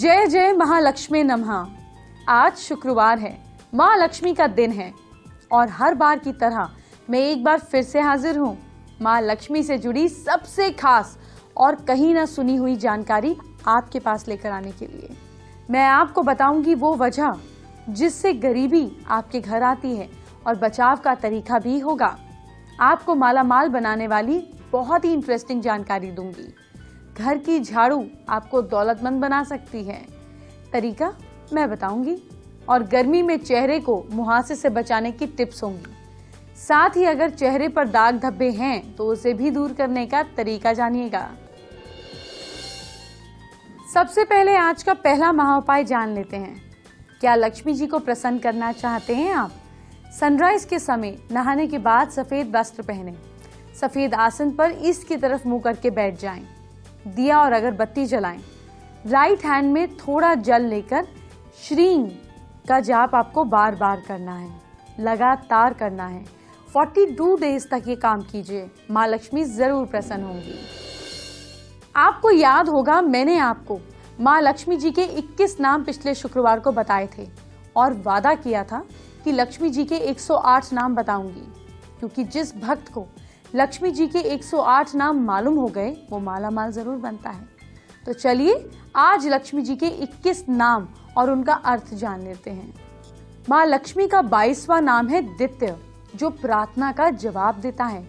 जय जय महालक्ष्मी नमः। आज शुक्रवार है, माँ लक्ष्मी का दिन है और हर बार की तरह मैं एक बार फिर से हाजिर हूँ माँ लक्ष्मी से जुड़ी सबसे खास और कहीं ना सुनी हुई जानकारी आपके पास लेकर आने के लिए। मैं आपको बताऊंगी वो वजह जिससे गरीबी आपके घर आती है और बचाव का तरीका भी होगा। आपको मालामाल बनाने वाली बहुत ही इंटरेस्टिंग जानकारी दूंगी। घर की झाड़ू आपको दौलतमंद बना सकती है, तरीका मैं बताऊंगी। और गर्मी में चेहरे को मुहासे से बचाने की टिप्स होंगी। साथ ही अगर चेहरे पर दाग धब्बे हैं तो उसे भी दूर करने का तरीका जानिएगा। सबसे पहले आज का पहला महाउपाय जान लेते हैं। क्या लक्ष्मी जी को प्रसन्न करना चाहते हैं आप? सनराइज के समय नहाने के बाद सफेद वस्त्र पहने, सफेद आसन पर ईस्ट की तरफ मुंह करके बैठ जाएं। दिया और अगरबत्ती जलाएं। राइट हैंड में थोड़ा जल लेकर श्रीं का जाप आपको बार बार करना है, लगातार करना है। 42 डेज तक ये काम कीजिए, माँ लक्ष्मी जरूर प्रसन्न होंगी। आपको याद होगा मैंने आपको माँ लक्ष्मी जी के 21 नाम पिछले शुक्रवार को बताए थे और वादा किया था कि लक्ष्मी जी के 108 नाम बताऊंगी, क्योंकि जिस भक्त को लक्ष्मी जी के 108 नाम मालूम हो गए वो माला माल जरूर बनता है। तो चलिए आज लक्ष्मी जी के 21 नाम और उनका अर्थ जान लेते हैं। माँ लक्ष्मी का 22वां नाम है दित्य, जो प्रार्थना का जवाब देता है।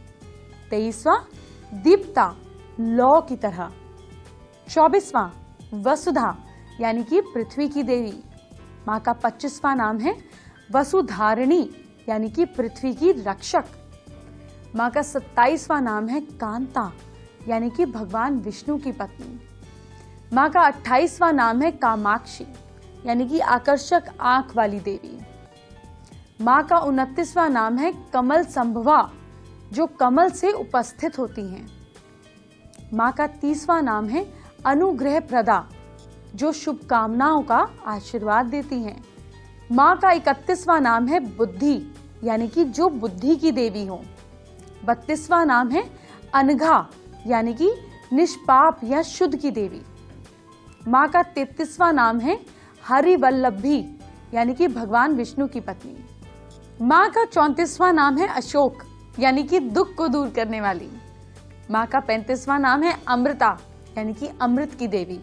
23वां दीप्ता, लौ की तरह। 24वां वसुधा, यानी कि पृथ्वी की देवी। माँ का 25वां नाम है वसुधारिणी, यानी कि पृथ्वी की रक्षक। माँ का 27वां नाम है कांता, यानी कि भगवान विष्णु की पत्नी। माँ का 28वां नाम है कामाक्षी, यानी कि आकर्षक आंख वाली देवी। माँ का 29वां नाम है कमल संभवा, जो कमल से उपस्थित होती हैं। माँ का 30वां नाम है अनुग्रह प्रदा, जो शुभकामनाओं का आशीर्वाद देती हैं। माँ का 31वां नाम है बुद्धि, यानी कि जो बुद्धि की देवी हो। 32वां नाम है अनघा, यानी कि निष्पाप या शुद्ध की देवी। माँ का 33वां नाम है हरिवल्लभी, यानी कि भगवान विष्णु की पत्नी। माँ का 34वां नाम है अशोक, यानी कि दुख को दूर करने वाली। माँ का 35वां नाम है अमृता, यानी कि अमृत की देवी।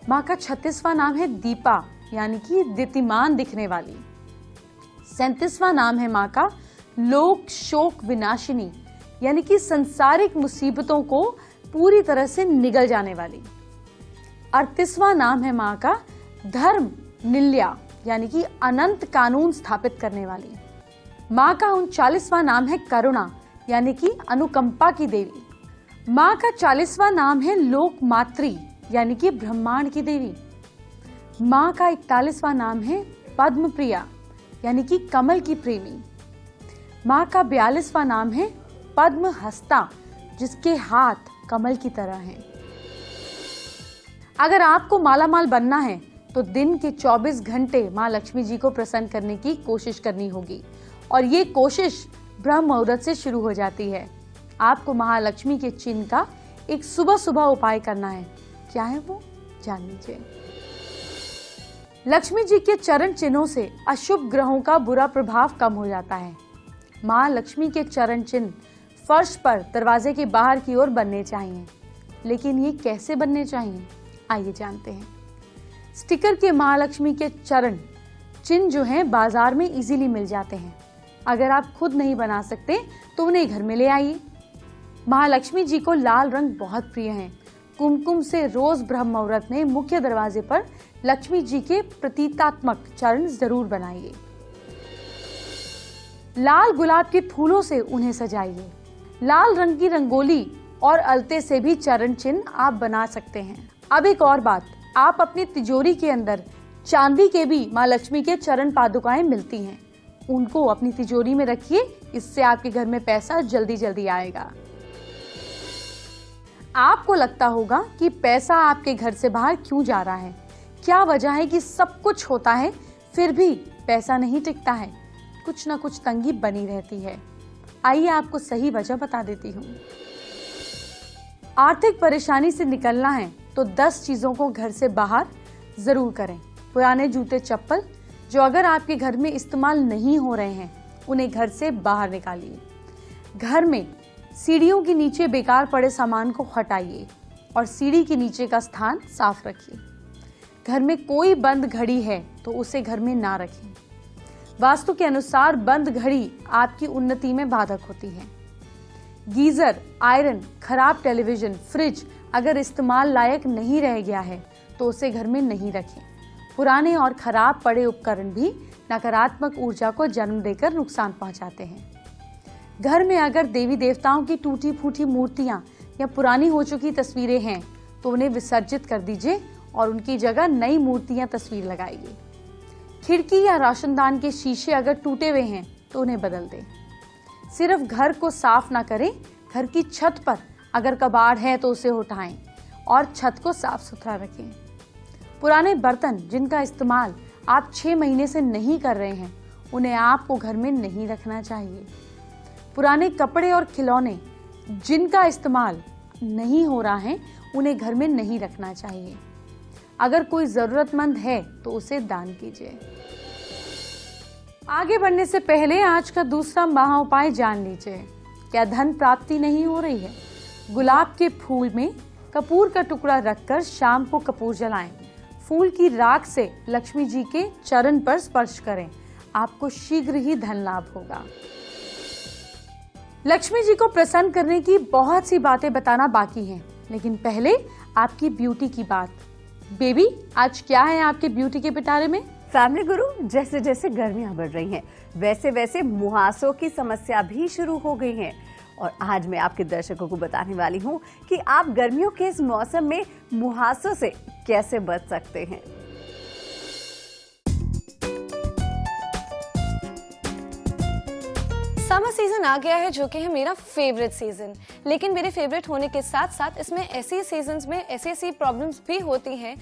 माँ का 36वां नाम है दीपा, यानी कि दीप्तिमान दिखने वाली। 37वां नाम है माँ का लोक शोक विनाशिनी, यानी कि संसारिक मुसीबतों को पूरी तरह से निगल जाने वाली। 38वां नाम है माँ का धर्म निल्या, यानी कि अनंत कानून स्थापित करने वाली। माँ का 39वां नाम है करुणा, यानी कि अनुकंपा की देवी। माँ का 40वां नाम है लोकमात्री, यानी कि ब्रह्मांड की देवी। माँ का 41वां नाम है पद्मप्रिया, यानी कि कमल की प्रेमी। माँ का 42वां नाम है पद्महस्ता, जिसके हाथ कमल की तरह हैं। अगर आपको मालामाल बनना है तो दिन के 24 घंटे माँ लक्ष्मी जी को प्रसन्न करने की कोशिश करनी होगी, और ये कोशिश ब्रह्म मुहूर्त से शुरू हो जाती है। आपको महालक्ष्मी के चिन्ह का एक सुबह सुबह उपाय करना है। क्या है वो, जान लीजिए। लक्ष्मी जी के चरण चिन्हों से अशुभ ग्रहों का बुरा प्रभाव कम हो जाता है। माँ लक्ष्मी के चरण चिन्ह फर्श पर दरवाजे के बाहर की ओर बनने चाहिए, लेकिन ये कैसे बनने चाहिए आइए जानते हैं। स्टिकर के महालक्ष्मी के चरण चिन्ह जो हैं बाजार में इजीली मिल जाते हैं। अगर आप खुद नहीं बना सकते तो उन्हें घर में ले आइए। महालक्ष्मी जी को लाल रंग बहुत प्रिय है। कुमकुम से रोज ब्रह्म मुहूर्त में मुख्य दरवाजे पर लक्ष्मी जी के प्रतीकात्मक चरण जरूर बनाइए। लाल गुलाब के फूलों से उन्हें सजाइए। लाल रंग की रंगोली और अलते से भी चरण चिन्ह आप बना सकते हैं। अब एक और बात, आप अपनी तिजोरी के अंदर चांदी के भी माँ लक्ष्मी के चरण पादुकाएं मिलती हैं, उनको अपनी तिजोरी में रखिए। इससे आपके घर में पैसा जल्दी जल्दी आएगा। आपको लगता होगा कि पैसा आपके घर से बाहर क्यों जा रहा है, क्या वजह है कि सब कुछ होता है फिर भी पैसा नहीं टिकता है, कुछ ना कुछ तंगी बनी रहती है। आइए आपको सही वजह बता देती हूँ। आर्थिक परेशानी से निकलना है तो 10 चीजों को घर से बाहर जरूर करें। पुराने जूते चप्पल जो अगर आपके घर में इस्तेमाल नहीं हो रहे हैं, उन्हें घर से बाहर निकालिए। घर में सीढ़ियों के नीचे बेकार पड़े सामान को हटाइए और सीढ़ी के नीचे का स्थान साफ रखिए। घर में कोई बंद घड़ी है तो उसे घर में ना रखें। वास्तु के अनुसार बंद घड़ी आपकी उन्नति में बाधक होती है। गीजर, आयरन, खराब टेलीविजन, फ्रिज अगर इस्तेमाल लायक नहीं रह गया है तो उसे घर में नहीं रखें। पुराने और खराब पड़े उपकरण भी नकारात्मक ऊर्जा को जन्म देकर नुकसान पहुंचाते हैं। घर में अगर देवी देवताओं की टूटी फूटी मूर्तियां या पुरानी हो चुकी तस्वीरें हैं तो उन्हें विसर्जित कर दीजिए और उनकी जगह नई मूर्तियां तस्वीर लगाइए। खिड़की या रोशनदान के शीशे अगर टूटे हुए हैं तो उन्हें बदल दें। सिर्फ घर को साफ ना करें, घर की छत पर अगर कबाड़ है तो उसे उठाएं और छत को साफ सुथरा रखें। पुराने बर्तन जिनका इस्तेमाल आप 6 महीने से नहीं कर रहे हैं, उन्हें आपको घर में नहीं रखना चाहिए। पुराने कपड़े और खिलौने जिनका इस्तेमाल नहीं हो रहा है, उन्हें घर में नहीं रखना चाहिए। अगर कोई जरूरतमंद है तो उसे दान कीजिए। आगे बढ़ने से पहले आज का दूसरा महाउपाय जान लीजिए। क्या धन प्राप्ति नहीं हो रही है? गुलाब के फूल में कपूर का टुकड़ा रखकर शाम को कपूर जलाएं। फूल की राख से लक्ष्मी जी के चरण पर स्पर्श करें। आपको शीघ्र ही धन लाभ होगा। लक्ष्मी जी को प्रसन्न करने की बहुत सी बातें बताना बाकी हैं, लेकिन पहले आपकी ब्यूटी की बात। बेबी, आज क्या है आपके ब्यूटी के पिटारे में? फैमिली गुरु, जैसे जैसे गर्मियां बढ़ रही हैं, वैसे वैसे मुहासों की समस्या भी शुरू हो गई है। और आज मैं आपके दर्शकों को बताने वाली हूं कि आप गर्मियों के इस मौसम में मुहासों से कैसे बच सकते हैं। समर सीजन आ गया है, जो कि है मेरा फेवरेट सीजन। लेकिन मेरे फेवरेट होने के साथ साथ इसमें ऐसी सीजन्स में ऐसी प्रॉब्लम्स भी होती हैं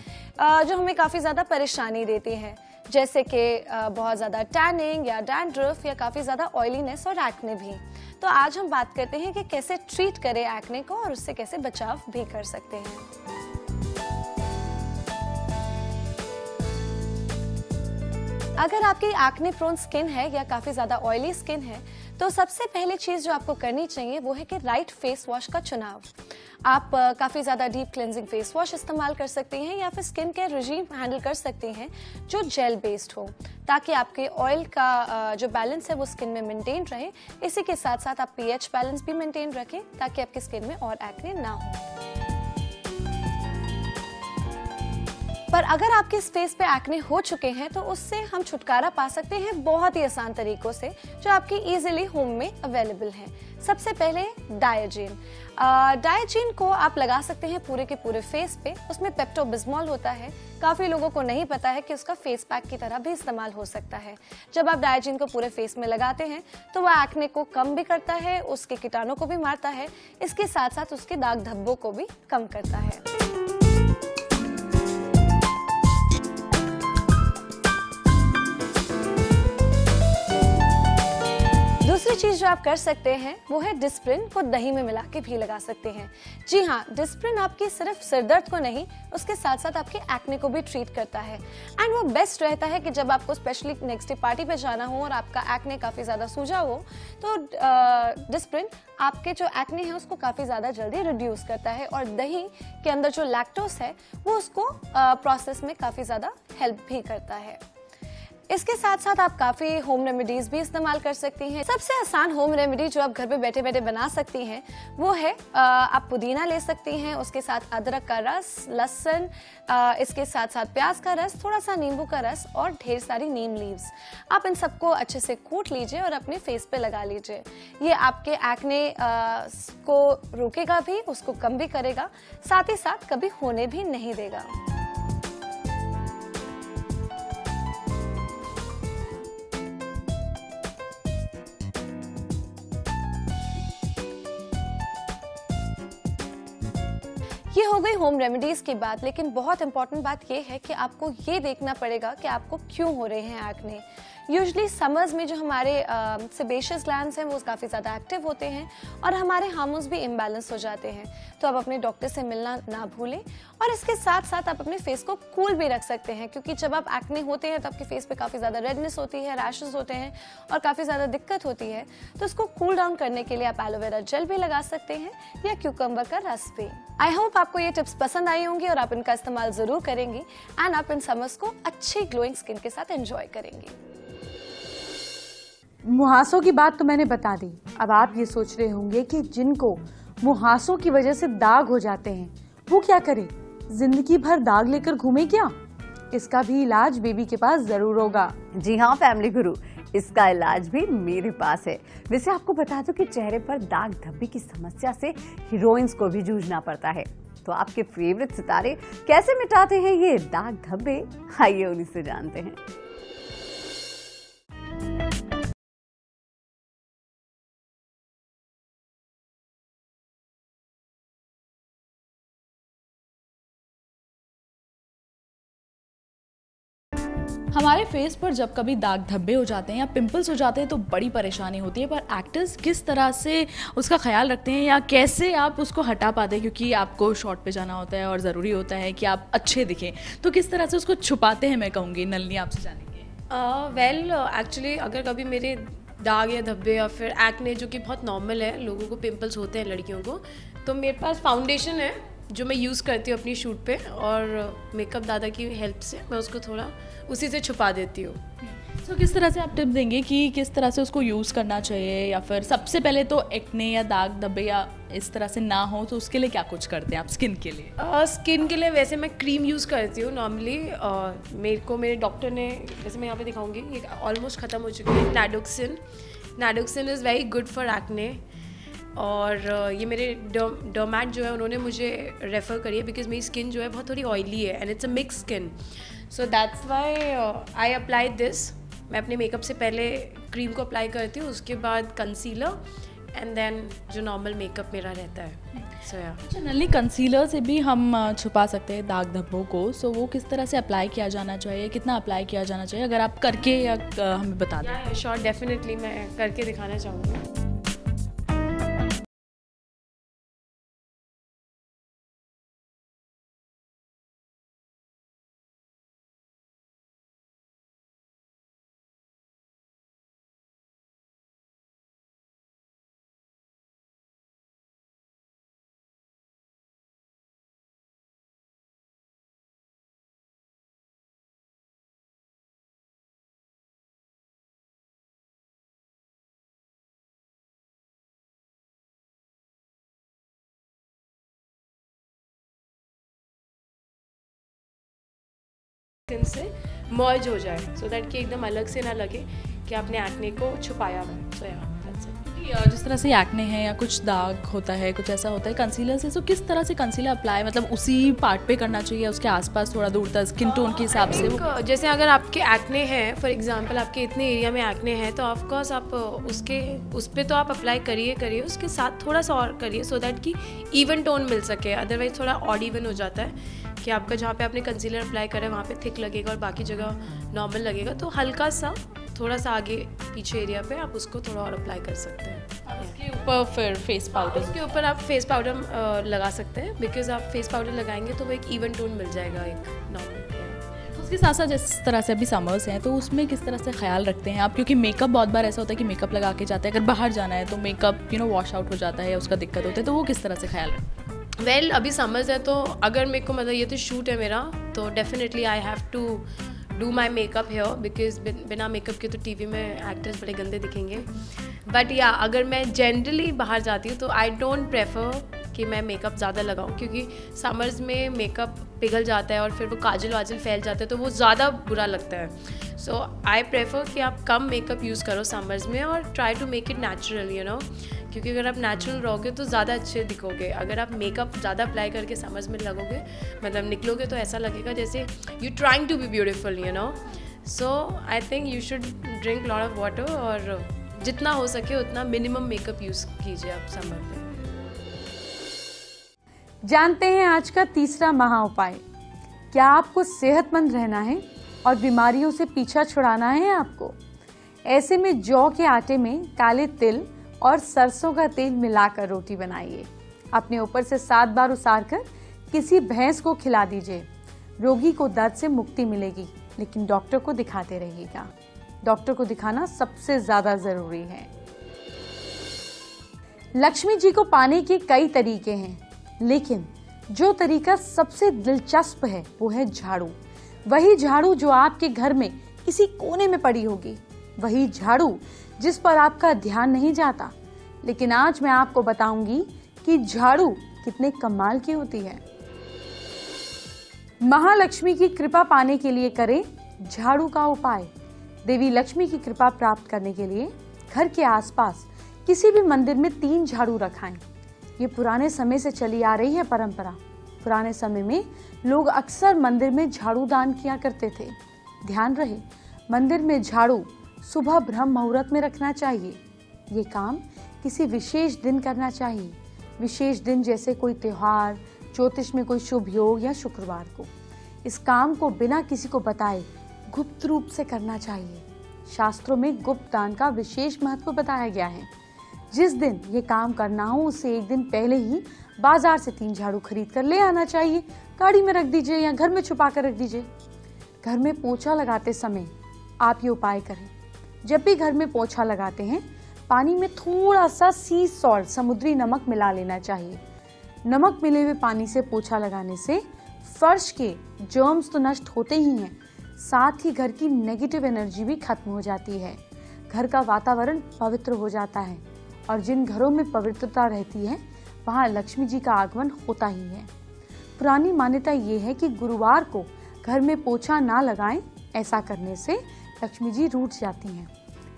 जो हमें काफ़ी ज़्यादा परेशानी देती है, जैसे कि बहुत ज़्यादा टैनिंग या डैंड्रफ या काफ़ी ज़्यादा ऑयलीनेस और एक्ने भी। तो आज हम बात करते हैं कि कैसे ट्रीट करें एक्ने को और उससे कैसे बचाव भी कर सकते हैं। अगर आपकी एक्ने प्रोन स्किन है या काफ़ी ज़्यादा ऑयली स्किन है, तो सबसे पहली चीज़ जो आपको करनी चाहिए वो है कि राइट फेस वॉश का चुनाव। आप काफ़ी ज़्यादा डीप क्लेंजिंग फेस वॉश इस्तेमाल कर सकती हैं या फिर स्किन केयर रेजीम हैंडल कर सकती हैं जो जेल बेस्ड हो, ताकि आपके ऑयल का जो बैलेंस है वो स्किन में मेंटेन रहे। इसी के साथ साथ आप पीएच बैलेंस भी मेंटेन रखें ताकि आपकी स्किन में और एक्ने ना हो। पर अगर आपके फेस पे एक्ने हो चुके हैं तो उससे हम छुटकारा पा सकते हैं बहुत ही आसान तरीकों से, जो आपकी इजीली होम में अवेलेबल हैं। सबसे पहले डायोजीन। डायोजीन को आप लगा सकते हैं पूरे के पूरे फेस पे। उसमें पेप्टोबिस्मोल होता है। काफ़ी लोगों को नहीं पता है कि उसका फेस पैक की तरह भी इस्तेमाल हो सकता है। जब आप डायोजीन को पूरे फेस में लगाते हैं तो वह एक्ने को कम भी करता है, उसके कीटाणु को भी मारता है, इसके साथ साथ उसके दाग धब्बों को भी कम करता है। दूसरी चीज जो आप कर सकते हैं वो है डिस्प्रिन को दही में मिला के भी लगा सकते हैं। जी हाँ, डिस्प्रिन आपकी सिर्फ सिरदर्द को नहीं, उसके साथ साथ आपके एक्ने को भी ट्रीट करता है। एंड वो बेस्ट रहता है कि जब आपको स्पेशली नेक्स्ट डे पार्टी पे जाना हो और आपका एक्ने काफ़ी ज़्यादा सूजा हो, तो डिस्प्रिन आपके जो एक्ने है उसको काफ़ी ज़्यादा जल्दी रिड्यूस करता है। और दही के अंदर जो लैक्टोस है वो उसको प्रोसेस में काफ़ी ज़्यादा हेल्प भी करता है। इसके साथ साथ आप काफ़ी होम रेमेडीज़ भी इस्तेमाल कर सकती हैं। सबसे आसान होम रेमेडी जो आप घर पे बैठे बैठे बना सकती हैं वो है आप पुदीना ले सकती हैं, उसके साथ अदरक का रस, लहसुन, इसके साथ साथ प्याज का रस, थोड़ा सा नींबू का रस और ढेर सारी नीम लीव्स। आप इन सबको अच्छे से कूट लीजिए और अपने फेस पे लगा लीजिए। ये आपके एक्ने को रोकेगा भी, उसको कम भी करेगा, साथ ही साथ कभी होने भी नहीं देगा। ये हो गई होम रेमेडीज की बात, लेकिन बहुत इंपॉर्टेंट बात ये है कि आपको ये देखना पड़ेगा कि आपको क्यों हो रहे हैं एक्ने। यूजुअली समर्स में जो हमारे सेबेशियस ग्लैंड्स हैं वो काफ़ी ज़्यादा एक्टिव होते हैं और हमारे हार्मोन्स भी इम्बैलेंस हो जाते हैं। तो आप अपने डॉक्टर से मिलना ना भूलें और इसके साथ साथ आप अपने फेस को कूल भी रख सकते हैं, क्योंकि जब आप एक्ने होते हैं तो आपके फेस पे काफ़ी ज़्यादा रेडनेस होती है, रैशेस होते हैं और काफ़ी ज़्यादा दिक्कत होती है। तो उसको कूल डाउन करने के लिए आप एलोवेरा जेल भी लगा सकते हैं या क्यूकम्बर का रस भी। आई होप आपको ये टिप्स पसंद आई होंगी और आप इनका इस्तेमाल ज़रूर करेंगी एंड आप इन समर्स को अच्छी ग्लोइंग स्किन के साथ एंजॉय करेंगी। मुहासों की बात तो मैंने बता दी। अब आप ये सोच रहे होंगे कि जिनको मुहासों की वजह से दाग हो जाते हैं वो क्या करे, जिंदगी भर दाग लेकर घूमे क्या? इसका भी इलाज बेबी के पास जरूर होगा। जी हाँ फैमिली गुरु, इसका इलाज भी मेरे पास है। वैसे आपको बता दूं कि चेहरे पर दाग धब्बे की समस्या से हीरोइंस को भी जूझना पड़ता है। तो आपके फेवरेट सितारे कैसे मिटाते हैं ये दाग धब्बे, आइए उन्हीं से जानते हैं। हमारे फेस पर जब कभी दाग धब्बे हो जाते हैं या पिंपल्स हो जाते हैं तो बड़ी परेशानी होती है, पर एक्टर्स किस तरह से उसका ख्याल रखते हैं या कैसे आप उसको हटा पाते हैं, क्योंकि आपको शॉट पे जाना होता है और ज़रूरी होता है कि आप अच्छे दिखें, तो किस तरह से उसको छुपाते हैं? मैं कहूँगी नलिनी आपसे जानेंगे। एक्चुअली अगर कभी मेरे दाग या धब्बे या फिर एक्ने, जो कि बहुत नॉर्मल है, लोगों को पिंपल्स होते हैं लड़कियों को, तो मेरे पास फाउंडेशन है जो मैं यूज़ करती हूँ अपनी शूट पे, और मेकअप दादा की हेल्प से मैं उसको थोड़ा उसी से छुपा देती हूँ। तो किस तरह से आप टिप देंगे कि किस तरह से उसको यूज़ करना चाहिए, या फिर सबसे पहले तो एक्ने या दाग धब्बे या इस तरह से ना हो तो उसके लिए क्या कुछ करते हैं आप स्किन के लिए? स्किन के लिए वैसे मैं क्रीम यूज़ करती हूँ नॉर्मली। मेरे डॉक्टर ने, जैसे मैं यहाँ पे दिखाऊंगी, ये ऑलमोस्ट ख़त्म हो चुकी है, Nadoxin is very good for acne. और ये मेरे डर्मैट जो है उन्होंने मुझे रेफ़र करी है, बिकॉज मेरी स्किन जो है बहुत थोड़ी ऑयली है and it's a mix skin, so that's why I apply this. मैं अपने मेकअप से पहले क्रीम को अप्लाई करती हूँ, उसके बाद कंसीलर एंड देन जो नॉर्मल मेकअप मेरा रहता है। सो या नलिनी, कंसीलर से भी हम छुपा सकते हैं दाग धब्बों को, सो वो किस तरह से अप्लाई किया जाना चाहिए, कितना अप्लाई किया जाना चाहिए, अगर आप करके या हमें बता दें? श्योर, डेफिनेटली मैं करके दिखाना चाहूँगी। स्किन से मर्ज हो जाए, सो दैट कि एकदम अलग से ना लगे कि आपने एक्ने को छुपाया हुआ है। सो या जिस तरह से एक्ने है या कुछ दाग होता है, कुछ ऐसा होता है कंसीलर से, तो किस तरह से कंसीलर अप्लाई, मतलब उसी पार्ट पे करना चाहिए, उसके आसपास थोड़ा दूर तक स्किन टोन के हिसाब से? जैसे अगर आपके एक्ने हैं, फॉर एग्जांपल आपके इतने एरिया में एक्ने है, तो ऑफकोर्स आप उस पर तो आप अप्लाई करिए, उसके साथ थोड़ा सा और करिए, सो दैट कि इवन टोन मिल सके। अदरवाइज थोड़ा ऑड इवन हो जाता है कि आपका जहाँ पे आपने कंसीलर अप्लाई करा है वहाँ पे थिक लगेगा और बाकी जगह नॉर्मल लगेगा। तो हल्का सा थोड़ा सा आगे पीछे एरिया पे आप उसको थोड़ा और अप्लाई कर सकते हैं। उसके ऊपर फिर फेस पाउडर, उसके ऊपर आप फेस पाउडर लगा सकते हैं, बिकॉज आप फेस पाउडर लगाएंगे तो वो एक इवन टोन मिल जाएगा एक नॉर्मल। उसके साथ साथ जिस तरह से अभी समर्स हैं तो उसमें किस तरह से ख्याल रखते हैं आप, क्योंकि मेकअप बहुत बार ऐसा होता है कि मेकअप लगा के जाते हैं, अगर बाहर जाना है तो मेकअप वॉश आउट हो जाता है या उसका दिक्कत होता है, तो वो किस तरह से ख्याल रखते हैं? वेल अभी समर्स है तो अगर मेरे को, मतलब ये तो शूट है मेरा, तो definitely I have to do my makeup hair, because बिना मेकअप के तो टीवी में एक्टर्स बड़े गंदे दिखेंगे। बट या अगर मैं जनरली बाहर जाती हूँ तो आई डोंट प्रेफर कि मैं मेकअप ज़्यादा लगाऊँ, क्योंकि समर्स में मेकअप पिघल जाता है और फिर वो काजल वाजल फैल जाता है तो वो ज़्यादा बुरा लगता है। सो आई प्रेफर कि आप कम मेकअप यूज़ करो समर्स में और try to make it natural, क्योंकि अगर आप नेचुरल रहोगे तो ज़्यादा अच्छे दिखोगे। अगर आप मेकअप ज़्यादा अप्लाई करके समर्स में लगोगे, मतलब निकलोगे, तो ऐसा लगेगा जैसे you trying to be beautiful, so I think you should drink lot of water और जितना हो सके उतना मिनिमम मेकअप यूज़ कीजिए आप समर में। जानते हैं आज का तीसरा महा उपाय। क्या आपको सेहतमंद रहना है और बीमारियों से पीछा छुड़ाना है आपको, ऐसे में जौ के आटे में काले तिल और सरसों का तेल मिलाकर रोटी बनाइए। अपने ऊपर से 7 बार उसारकर किसी भैंस को खिला दीजिए। रोगी को दर्द से मुक्ति मिलेगी, लेकिन डॉक्टर को दिखाते रहिएगा। डॉक्टर को दिखाना सबसे ज्यादा जरूरी है। लक्ष्मी जी को पाने के कई तरीके हैं, लेकिन जो तरीका सबसे दिलचस्प है वो है झाड़ू। वही झाड़ू जो आपके घर में किसी कोने में पड़ी होगी, वही झाड़ू जिस पर आपका ध्यान नहीं जाता। लेकिन आज मैं आपको बताऊंगी कि झाड़ू कितने कमाल की होती है। महालक्ष्मी की कृपा पाने के लिए करें झाड़ू का उपाय। देवी लक्ष्मी की कृपा प्राप्त करने के लिए घर के आसपास किसी भी मंदिर में 3 झाड़ू रखाएं। ये पुराने समय से चली आ रही है परंपरा। पुराने समय में लोग अक्सर मंदिर में झाड़ू दान किया करते थे। ध्यान रहे, मंदिर में झाड़ू सुबह ब्रह्म मुहूर्त में रखना चाहिए। ये काम किसी विशेष दिन करना चाहिए। विशेष दिन जैसे कोई त्योहार, ज्योतिष में कोई शुभ योग या शुक्रवार को। इस काम को बिना किसी को बताए गुप्त रूप से करना चाहिए। शास्त्रों में गुप्त दान का विशेष महत्व बताया गया है। जिस दिन ये काम करना हो उससे एक दिन पहले ही बाजार से 3 झाड़ू खरीद कर ले आना चाहिए। गाड़ी में रख दीजिए या घर में छुपा कर रख दीजिए। घर में पोछा लगाते समय आप ये उपाय करें। जब भी घर में पोछा लगाते हैं, पानी में थोड़ा सा सी सॉल्ट, समुद्री नमक मिला लेना चाहिए। नमक मिले हुए पानी से पोछा लगाने से फर्श के जर्म्स तो नष्ट होते ही हैं, साथ ही घर की नेगेटिव एनर्जी भी खत्म हो जाती है। घर का वातावरण पवित्र हो जाता है और जिन घरों में पवित्रता रहती है वहाँ लक्ष्मी जी का आगमन होता ही है। पुरानी मान्यता ये है कि गुरुवार को घर में पोछा ना लगाएं। ऐसा करने से लक्ष्मी जी रूठ जाती हैं।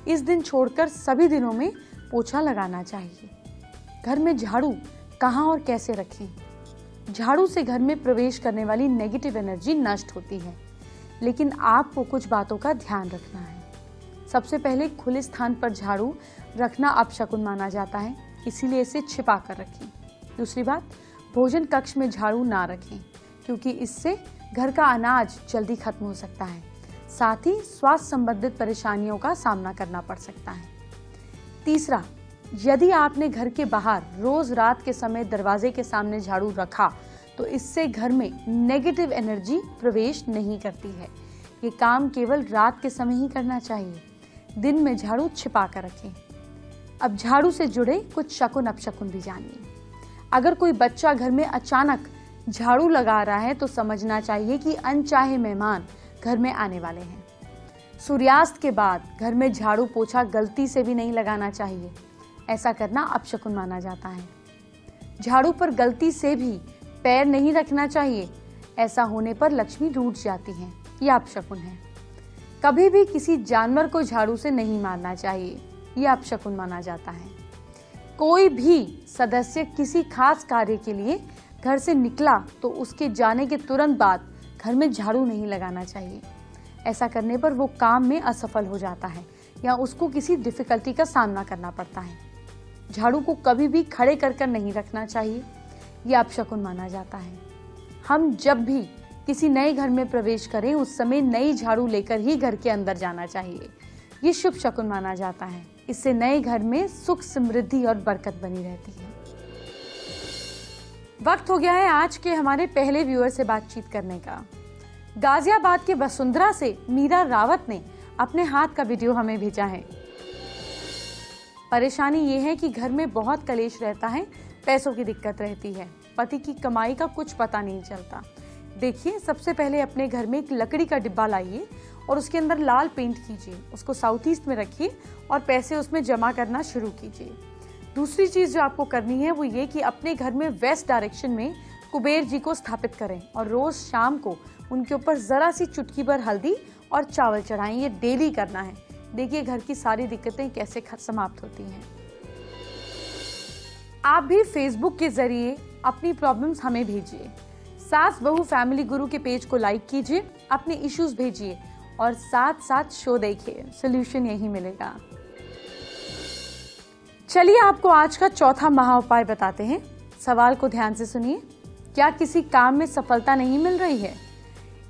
इस दिन छोड़कर सभी दिनों में पोछा लगाना चाहिए। घर में झाड़ू कहाँ और कैसे रखें? झाड़ू से घर में प्रवेश करने वाली नेगेटिव एनर्जी नष्ट होती है, लेकिन आपको कुछ बातों का ध्यान रखना है। सबसे पहले खुले स्थान पर झाड़ू रखना अपशकुन माना जाता है, इसीलिए इसे छिपा कर रखें। दूसरी बात, भोजन कक्ष में झाड़ू ना रखें, क्योंकि इससे घर का अनाज जल्दी खत्म हो सकता है। साथ ही स्वास्थ्य संबंधित परेशानियों का सामना करना पड़ सकता है। तीसरा, यदि आपने घर के बाहर रोज रात के समय दरवाजे के सामने झाड़ू रखा तो इससे घर में नेगेटिव एनर्जी प्रवेश नहीं करती है। ये काम केवल रात के समय ही करना चाहिए। दिन में झाड़ू छिपा कर रखें। अब झाड़ू से जुड़े कुछ शकुन अपशकुन भी जानिए। अगर कोई बच्चा घर में अचानक झाड़ू लगा रहा है तो समझना चाहिए कि अनचाहे मेहमान घर में आने वाले हैं। सूर्यास्त के बाद घर में झाड़ू पोछा गलती से भी नहीं लगाना चाहिए। ऐसा करना अपशकुन माना जाता है। झाड़ू पर गलती से भी पैर नहीं रखना चाहिए। ऐसा होने पर लक्ष्मी रूठ जाती हैं। यह अपशकुन है। कभी भी किसी जानवर को झाड़ू से नहीं मारना चाहिए। यह अपशकुन माना जाता है। कोई भी सदस्य किसी खास कार्य के लिए घर से निकला तो उसके जाने के तुरंत बाद घर में झाड़ू नहीं लगाना चाहिए। ऐसा करने पर वो काम में असफल हो जाता है या उसको किसी डिफिकल्टी का सामना करना पड़ता है। झाड़ू को कभी भी खड़े कर नहीं रखना चाहिए। यह अपशकुन माना जाता है। हम जब भी किसी नए घर में प्रवेश करें उस समय नई झाड़ू लेकर ही घर के अंदर जाना चाहिए। ये शुभ शकुन माना जाता है। इससे नए घर में सुख, समृद्धि और बरकत बनी रहती है। वक्त हो गया है आज के हमारे पहले व्यूअर से बातचीत करने का। गाजियाबाद के वसुंधरा से मीरा रावत ने अपने हाथ का वीडियो हमें भेजा है। परेशानी ये है कि घर में बहुत कलेश रहता है, पैसों की दिक्कत रहती है, पति की कमाई का कुछ पता नहीं चलता। देखिए, सबसे पहले अपने घर में एक लकड़ी का डिब्बा लाइए और उसके अंदर लाल पेंट कीजिए, उसको साउथ ईस्ट में रखिए और पैसे उसमें जमा करना शुरू कीजिए। दूसरी चीज जो आपको करनी है वो ये कि अपने घर में वेस्ट डायरेक्शन में कुबेर जी को स्थापित करें और रोज शाम को उनके ऊपर जरा सी चुटकी भर हल्दी और चावल चढ़ाएं। ये डेली करना है। देखिए घर की सारी दिक्कतें कैसे समाप्त होती हैं। आप भी फेसबुक के जरिए अपनी प्रॉब्लम्स हमें भेजिए। सास बहू फैमिली गुरु के पेज को लाइक कीजिए, अपने इश्यूज भेजिए और साथ साथ शो देखिए, सोल्यूशन यही मिलेगा। चलिए आपको आज का चौथा महा उपाय बताते हैं। सवाल को ध्यान से सुनिए। क्या किसी काम में सफलता नहीं मिल रही है?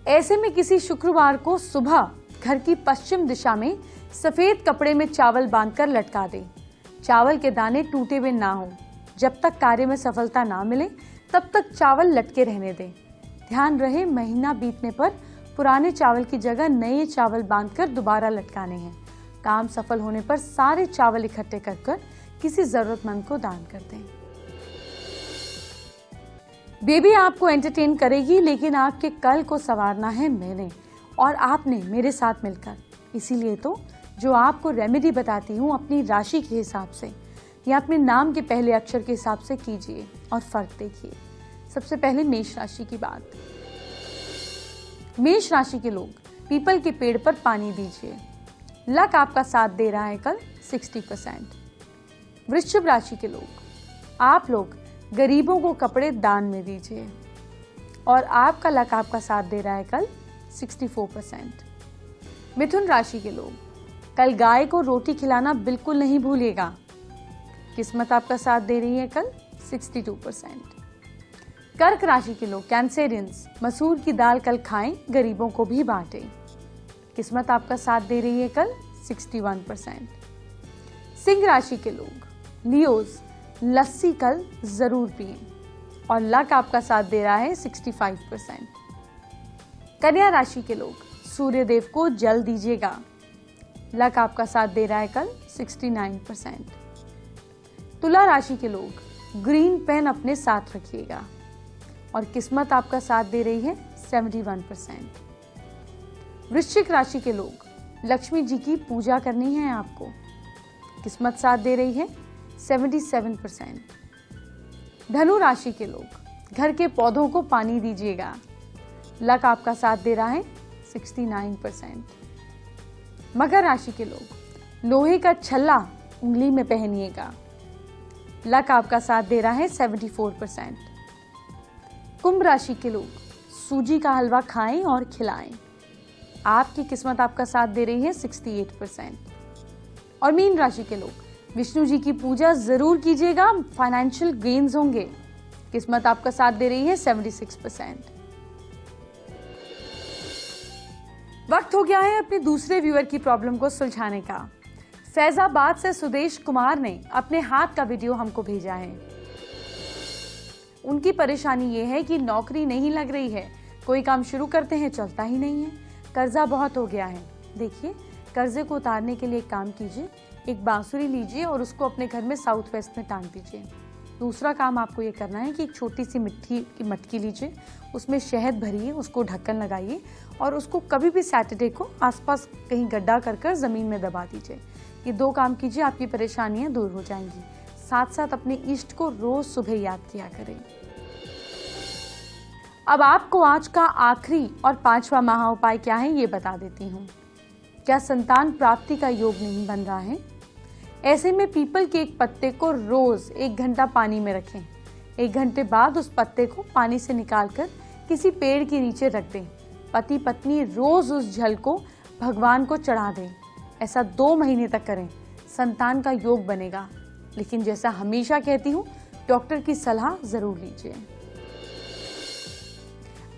ऐसे में किसी शुक्रवार को सुबह घर की पश्चिम दिशा में सफेद कपड़े में चावल बांधकर लटका दें। चावल के दाने टूटे हुए ना हो। जब तक कार्य में सफलता ना मिले तब तक चावल लटके रहने दें। ध्यान रहे, महीना बीतने पर पुराने चावल की जगह नए चावल बांधकर दोबारा लटकाने हैं। काम सफल होने पर सारे चावल इकट्ठे कर किसी जरूरतमंद को दान कर दें। बेबी आपको एंटरटेन करेगी, लेकिन आपके कल को संवारना है मैंने और आपने मेरे साथ मिलकर। इसीलिए तो जो आपको रेमेडी बताती हूँ अपनी राशि के हिसाब से या अपने नाम के पहले अक्षर के हिसाब से कीजिए और फर्क देखिए। सबसे पहले मेष राशि की बात। मेष राशि के लोग पीपल के पेड़ पर पानी दीजिए। लक आपका साथ दे रहा है कल 60%। वृश्चिक राशि के लोग, आप लोग गरीबों को कपड़े दान में दीजिए और आपका लक आपका साथ दे रहा है कल 64%। मिथुन राशि के लोग, कल गाय को रोटी खिलाना बिल्कुल नहीं भूलिएगा। किस्मत आपका साथ दे रही है कल 62%। कर्क राशि के लोग, कैंसेरियंस, मसूर की दाल कल खाएं, गरीबों को भी बांटें। किस्मत आपका साथ दे रही है कल 61%। सिंह राशि के लोग, लियोज, लस्सी कल जरूर पिएं और लक आपका साथ दे रहा है 65%। कन्या राशि के लोग, सूर्य देव को जल दीजिएगा। लक आपका साथ दे रहा है कल 69%। तुला राशि के लोग, ग्रीन पेन अपने साथ रखिएगा और किस्मत आपका साथ दे रही है 71%। वृश्चिक राशि के लोग, लक्ष्मी जी की पूजा करनी है आपको। किस्मत साथ दे रही है 77%। धनु राशि के लोग, घर के पौधों को पानी दीजिएगा। लक आपका साथ दे रहा है 69%। मकर राशि के लोग, लोहे का छल्ला उंगली में पहनिएगा। लक आपका साथ दे रहा है 74%। कुंभ राशि के लोग, सूजी का हलवा खाएं और खिलाएं। आपकी किस्मत आपका साथ दे रही है 68%। और मीन राशि के लोग, विष्णु जी की पूजा जरूर कीजिएगा, फाइनेंशियल गेन्स होंगे। किस्मत आपका साथ दे रही है 76%। वक्त हो गया है अपने दूसरे व्यूअर की प्रॉब्लम को सुलझाने का। फैजाबाद से सुदेश कुमार ने अपने हाथ का वीडियो हमको भेजा है। उनकी परेशानी ये है कि नौकरी नहीं लग रही है, कोई काम शुरू करते हैं चलता ही नहीं है, कर्जा बहुत हो गया है। देखिए, कर्जे को उतारने के लिए एक काम कीजिए, एक बांसुरी लीजिए और उसको अपने घर में साउथ वेस्ट में टांग दीजिए। दूसरा काम आपको ये करना है कि एक छोटी सी मिट्टी की मटकी लीजिए, उसमें शहद भरिए, उसको ढक्कन लगाइए और उसको कभी भी सैटरडे को आसपास कहीं गड्ढा कर ज़मीन में दबा दीजिए। ये 2 काम कीजिए, आपकी परेशानियां दूर हो जाएंगी। साथ साथ अपने इष्ट को रोज सुबह याद किया करें। अब आपको आज का आखिरी और 5वां महा उपाय क्या है ये बता देती हूँ। क्या संतान प्राप्ति का योग नहीं बन रहा है? ऐसे में पीपल के एक पत्ते को रोज 1 घंटा पानी में रखें। 1 घंटे बाद उस पत्ते को पानी से निकालकर किसी पेड़ के नीचे रख दें। पति पत्नी रोज उस जल को भगवान को चढ़ा दें। ऐसा 2 महीने तक करें, संतान का योग बनेगा। लेकिन जैसा हमेशा कहती हूँ, डॉक्टर की सलाह जरूर लीजिए।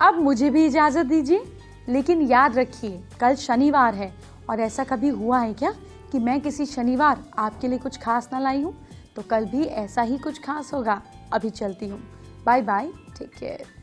अब मुझे भी इजाजत दीजिए, लेकिन याद रखिए कल शनिवार है और ऐसा कभी हुआ है क्या कि मैं किसी शनिवार आपके लिए कुछ खास ना लाई हूँ? तो कल भी ऐसा ही कुछ खास होगा। अभी चलती हूँ, बाय बाय, टेक केयर।